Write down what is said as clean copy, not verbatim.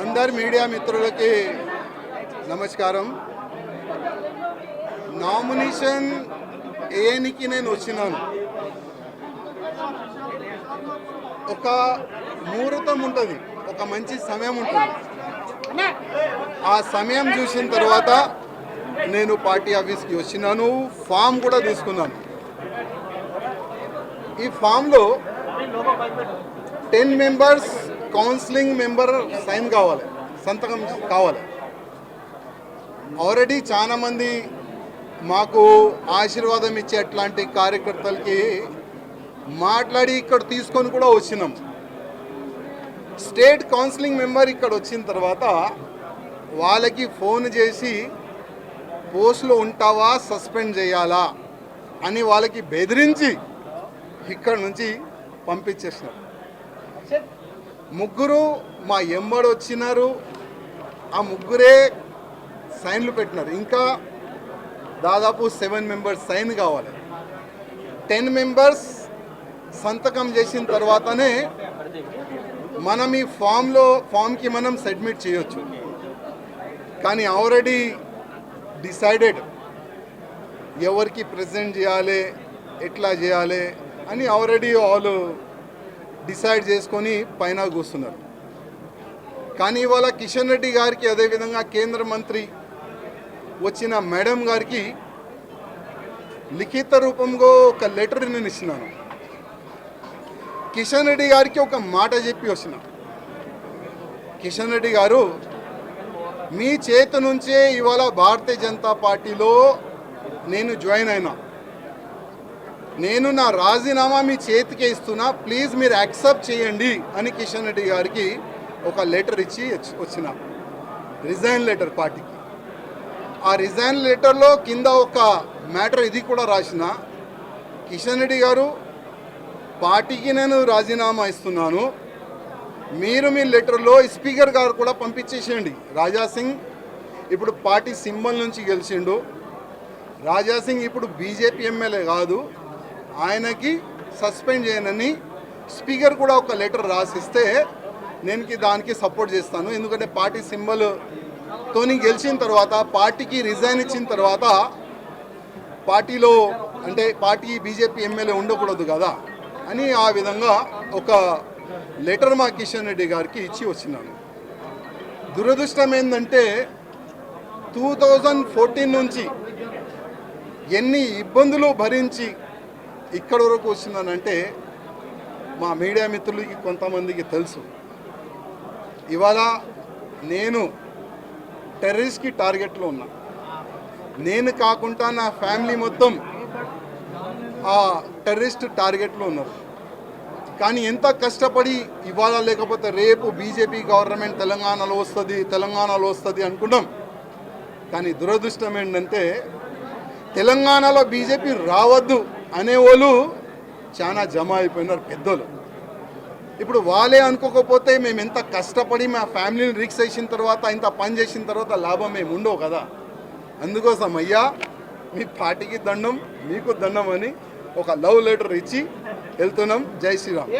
అందరు మీడియా మిత్రులకి నమస్కారం. నామినేషన్ ఏనికి నేను వచ్చినాను. ఒక ముహూర్తం ఉంటుంది, ఒక మంచి సమయం ఉంటుంది. ఆ సమయం చూసిన తర్వాత నేను పార్టీ ఆఫీస్కి వచ్చినాను. ఫామ్ కూడా తీసుకున్నాను. ఈ ఫామ్లో 10 మెంబర్స్ కౌన్సిలింగ్ మెంబర్ సైన్ కావాలి, సంతకం కావాలి. ఆల్రెడీ చాలామంది మాకు ఆశీర్వాదం ఇచ్చే అట్లాంటి కార్యకర్తలకి మాట్లాడి ఇక్కడ తీసుకొని కూడా వచ్చినాం. స్టేట్ కౌన్సిలింగ్ మెంబర్ ఇక్కడ వచ్చిన తర్వాత వాళ్ళకి ఫోన్ చేసి పోస్టులో ఉంటావా, సస్పెండ్ చేయాలా అని వాళ్ళకి బెదిరించి ఇక్కడ నుంచి పంపించేసినారు. ముగ్గురు మా ఎంబడి వచ్చినారు. ఆ ముగ్గురే సైన్లు పెట్టినారు. ఇంకా దాదాపు 7 మెంబర్స్ సైన్ కావాలి. 10 మెంబర్స్ సంతకం చేసిన తర్వాతనే మనం ఈ ఫామ్కి మనం సబ్మిట్ చేయొచ్చు. కానీ ఆల్రెడీ డిసైడెడ్ ఎవరికి ప్రెజెంట్ చేయాలి, ఎట్లా చేయాలి అని ఆల్రెడీ వాళ్ళు డిసైడ్ చేసుకొని పైన కూస్తున్నారు. కానీ ఇవాళ కిషన్ రెడ్డి గారికి, అదేవిధంగా కేంద్ర మంత్రి వచ్చిన మేడం గారికి లిఖిత రూపంలో ఒక లెటర్ నేను ఇచ్చినాను. కిషన్ రెడ్డి గారికి ఒక మాట చెప్పి వచ్చిన, కిషన్ రెడ్డి గారు మీ చేతి నుంచే ఇవాళ భారతీయ జనతా పార్టీలో నేను జాయిన్ అయినా. నేను నా రాజీనామా మీ చేతికే ఇస్తున్నా, ప్లీజ్ మీరు యాక్సెప్ట్ చేయండి అని కిషన్ రెడ్డి గారికి ఒక లెటర్ ఇచ్చి వచ్చిన, రిజైన్ లెటర్ పార్టీకి. ఆ రిజైన్ లెటర్లో కింద ఒక మ్యాటర్ ఇది కూడా రాసిన, కిషన్ రెడ్డి గారు పార్టీకి నేను రాజీనామా ఇస్తున్నాను, మీరు మీ లెటర్లో స్పీకర్ గారు కూడా పంపించేసేయండి. రాజాసింగ్ ఇప్పుడు పార్టీ సింబల్ నుంచి గెలిచిండు. రాజాసింగ్ ఇప్పుడు బీజేపీ ఎమ్మెల్యే కాదు, ఆయనకి సస్పెండ్ చేయనని స్పీకర్ కూడా ఒక లెటర్ రాసిస్తే నేను దానికి సపోర్ట్ చేస్తాను. ఎందుకంటే పార్టీ సింబల్తోని గెలిచిన తర్వాత, పార్టీకి రిజైన్ ఇచ్చిన తర్వాత పార్టీలో అంటే పార్టీ బీజేపీ ఎమ్మెల్యే ఉండకూడదు కదా అని ఆ విధంగా ఒక లెటర్ మా కిషన్ రెడ్డి గారికి ఇచ్చి వచ్చినాను. దురదృష్టం ఏంటంటే 2014 నుంచి ఎన్ని ఇబ్బందులు భరించి ఇక్కడ వరకు వచ్చిందనంటే మా మీడియా మిత్రులకి కొంతమందికి తెలుసు. ఇవాళ నేను టెర్రరిస్ట్కి టార్గెట్లో ఉన్నా. నేను కాకుండా నా ఫ్యామిలీ మొత్తం ఆ టెర్రరిస్ట్ టార్గెట్లో ఉన్నారు. కానీ ఎంత కష్టపడి ఇవాళ లేకపోతే రేపు బీజేపీ గవర్నమెంట్ తెలంగాణలో వస్తుంది అనుకున్నాం. కానీ దురదృష్టం ఏంటంటే తెలంగాణలో బీజేపీ రావద్దు అనేవాళ్ళు చాలా జమ అయిపోయినారు పెద్దోళ్ళు. ఇప్పుడు వాళ్ళే అనుకోకపోతే మేము ఎంత కష్టపడి మా ఫ్యామిలీని రిక్స్ చేసిన తర్వాత, ఇంత పని చేసిన తర్వాత లాభం మేము ఉండవు కదా. అందుకోసం అయ్యా మీ పార్టీకి దండం, మీకు దండం అని ఒక లవ్ లెటర్ ఇచ్చి వెళ్తున్నాం. జై శ్రీరామ్.